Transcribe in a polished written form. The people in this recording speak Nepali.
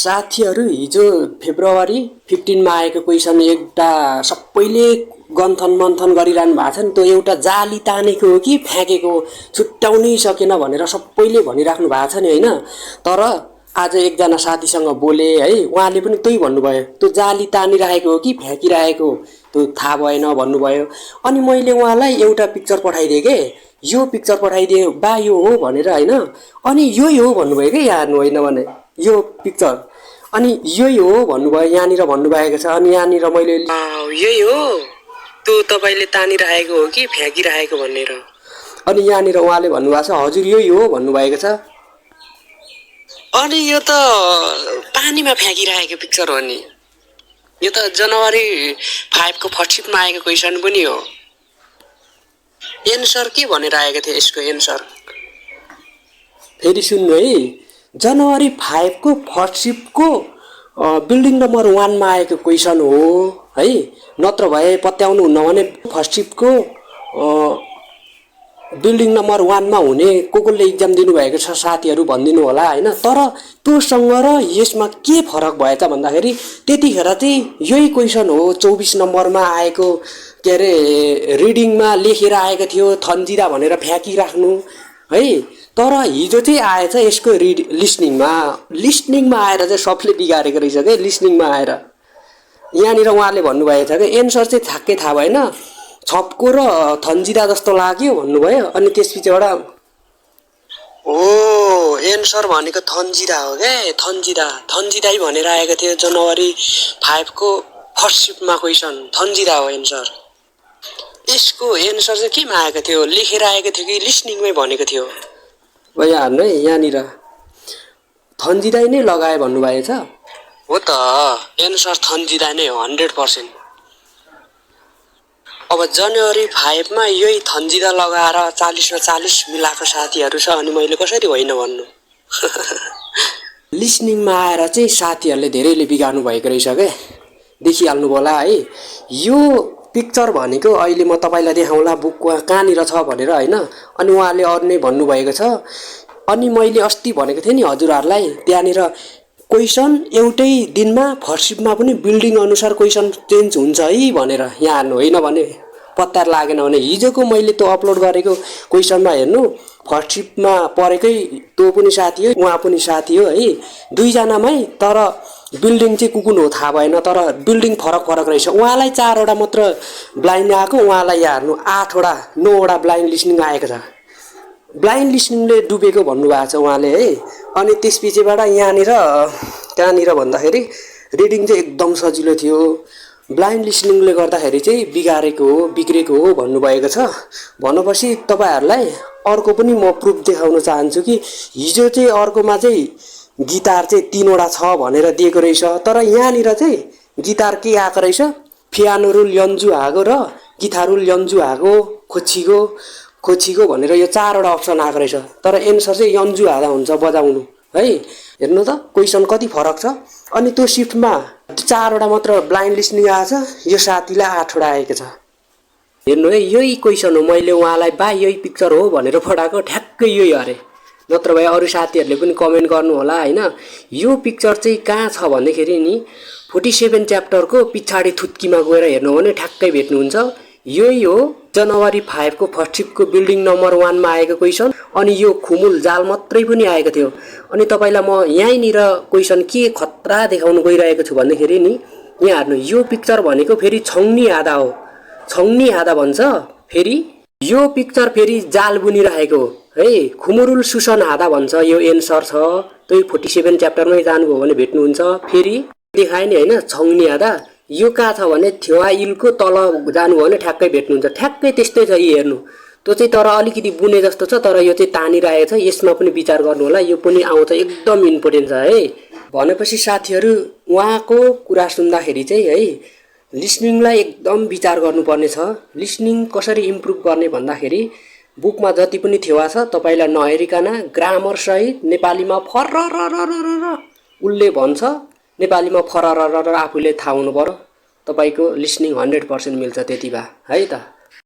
साथीहरू हिजो फेब्रुअरी 15 मा आएको क्वेसन एउटा सबैले गन्थन मन्थन गरिरहनु भएको छ नि। त्यो एउटा जाली तानेको हो कि फ्याँकेको छुट्याउनै सकेन भनेर सबैले भनिराख्नु भएको छ नि हैन। तर आज एकजना साथीसँग बोले है, उहाँले पनि त्यही भन्नुभयो, त्यो जाली तानिराखेको हो कि फ्याँकिराखेको त्यो थाहा भएन भन्नुभयो। अनि मैले उहाँलाई एउटा पिक्चर पठाइदिएँ के, यो पिक्चर पठाइदिएँ बा यो हो भनेर हैन। अनि यही हो भन्नुभयो के, हेर्नु होइन भने यो पिक्चर, अनि यही हो भन्नुभयो, यहाँनिर भन्नुभएको छ। अनि यहाँनिर मैले यही हो त्यो तपाईँले तानिराखेको हो कि फ्याँकिराखेको भनेर, अनि यहाँनिर उहाँले भन्नुभएको छ हजुर यही हो भन्नुभएको छ। अनि यो त पानीमा फ्याँकिराखेको पिक्चर हो नि, यो त जनवरी 5 को फर्स्ट शिफ्टमा आएको क्वेसन पनि हो। एन्सर के भनेर आएको थियो यसको एन्सर, फेरि सुन्नु है, जनवरी 5 को फर्स्ट शिफ्टको बिल्डिङ नम्बर 1 मा आएको क्वेसन हो है। नत्र भए पत्याउनु हुन्न भने फर्स्ट शिफ्टको बिल्डिङ नम्बर 1 मा हुने कसले इक्जाम दिनुभएको छ साथीहरू भनिदिनु होला हैन। तर त्योसँग र यसमा के फरक भएछ भन्दाखेरि त्यतिखेर चाहिँ यही क्वेसन हो 24 नम्बरमा आएको, के अरे रिडिङमा लेखेर आएको थियो थन्जिरा भनेर फ्याँकिराख्नु है। तर हिजो चाहिँ आएछ यसको लिस्निङमा आएर चाहिँ सबले बिगारेको रहेछ के, लिस्निङमा आएर। यहाँनिर उहाँले भन्नुभएको छ कि एन्सर चाहिँ ठ्याक्कै थाहा भएन, छपको र थन्जिरा जस्तो लाग्यो भन्नुभयो। अनि त्यसपछिबाट ओ एन्सर भनेको थन्जिरा हो क्या, थन्जिरै भनेर आएको थियो जनवरी 5 को फर्स्ट शिफ्टमा क्वेसन, थन्जिरा हो एन्सर। यसको एन्सर चाहिँ केमा आएको थियो, लेखेर आएको थियो कि लिस्निङमै भनेको थियो भइया हाल्नु है। यहाँनिर थन्जिराई नै लगाए भन्नुभएको छ, हो त एन्सर थन्जिरा नै हो 100%। अब जनवरी 5 मा यही थन्जिरा लगाएर 40 मा 40 मिलाएको साथीहरू छ, अनि मैले कसरी होइन भन्नु। लिस्निङमा आएर चाहिँ साथीहरूले धेरैले बिगार्नु भएको रहेछ क्या, देखिहाल्नु होला है। यो पिक्चर भनेको अहिले म तपाईँलाई देखाउँला बुक कहाँनिर छ भनेर हैन। अनि उहाँले अरू नै भन्नुभएको छ। अनि मैले अस्ति भनेको थिएँ नि हजुरहरूलाई, त्यहाँनिर क्वेसन एउटै दिनमा फर्स्ट शिफ्टमा पनि बिल्डिङ अनुसार क्वेसन चेन्ज हुन्छ है भनेर। यहाँ हेर्नु, होइन भने पत्ता लागेन भने हिजोको मैले त्यो अपलोड गरेको क्वेसनमा हेर्नु, फर्स्ट शिफ्टमा परेकै त्यो पनि साथी हो उहाँ पनि साथी हो है, दुईजनामै। तर बिल्डिङ चाहिँ कुन हो थाहा भएन, तर बिल्डिङ फरक रहेछ। उहाँलाई 4 वटा मात्र ब्लाइन्ड आएको, उहाँलाई यहाँ हेर्नु 9 वटा ब्लाइन्ड लिस्निङ आएको छ। ब्लाइन्ड लिस्निङले डुबेको भन्नुभएको छ उहाँले है। अनि त्यसपछिबाट यहाँनिर त्यहाँनिर भन्दाखेरि रिडिङ चाहिँ एकदम सजिलो थियो, ब्लाइन्ड लिस्निङले गर्दाखेरि चाहिँ बिग्रेको हो भन्नुभएको छ। भनेपछि तपाईँहरूलाई अर्को पनि म प्रुफ देखाउन चाहन्छु कि हिजो चाहिँ अर्कोमा चाहिँ गिटार चाहिँ 3 वटा छ भनेर दिएको रहेछ, तर यहाँनिर चाहिँ गिटार के आएको रहेछ, पियानो रुल यन्जु आगो र गिटार रुल यन्जु आगो खोचिगो भनेर यो 4 वटा अप्सन आएको रहेछ। तर एन्सर चाहिँ यन्जु आधा हुन्छ बजाउनु है। हेर्नु त क्वेसन कति फरक छ। अनि त्यो शिफ्टमा 4 वटा मात्र ब्लाइन्ड लिस्निङ आएछ, यो साथीलाई 8 वटा आएको छ। हेर्नु है, यही क्वेसन हो, मैले उहाँलाई बा यही पिक्चर हो भनेर पठाएको, ठ्याक्कै यही अरे। नत्र भए अरू साथीहरूले पनि कमेन्ट गर्नु होला हैन। यो पिक्चर चाहिँ कहाँ छ भन्दाखेरि नि 47 च्याप्टरको पछाडि थुत्कीमा गएर हेर्नु भने ठ्याक्कै भेट्नुहुन्छ। यही हो जनवरी 5 को फर्स्ट शिफ्टको बिल्डिङ नम्बर 1 मा आएको क्वेसन। अनि यो खुमुल जाल मात्रै पनि आएको थियो। अनि तपाईँलाई म यहीँनिर क्वेसन के खतरा देखाउनु गइरहेको छु भन्दाखेरि नि, यहाँ हेर्नु, यो पिक्चर भनेको फेरि छङ्नी आधा हो, छङ्नी आधा भन्छ। फेरि यो पिक्चर फेरि जाल बुनिरहेको है, खुमुरुल सुसन आधा भन्छ। यो एन्सर छ, त्यही 47 च्याप्टरमै जानुभयो भने भेट्नुहुन्छ। फेरि देखाए नि हैन, छङ्नी आधा यो कहाँ छ भने थेवा इलको तल जानुभयो भने ठ्याक्कै भेट्नुहुन्छ। ठ्याक्कै त्यस्तै छ यी हेर्नु, त्यो चाहिँ तर अलिकति बुने जस्तो छ, तर यो चाहिँ तानिरहेको छ। यसमा पनि विचार गर्नु होला, यो पनि आउँछ, एकदम इम्पोर्टेन्ट छ है। भनेपछि साथीहरू उहाँको कुरा सुन्दाखेरि चाहिँ है, लिस्निङलाई एकदम विचार गर्नुपर्ने छ। लिस्निङ कसरी इम्प्रुभ गर्ने भन्दाखेरि बुकमा जति पनि थेवा छ तपाईँलाई नहेरिकन ग्रामर सहित नेपालीमा फरररररर उसले भन्छ, नेपालीमा फररररर आफूले थाहा हुनु पर्यो। तपाईँको लिस्निङ 100% मिल्छ त्यति भए है त।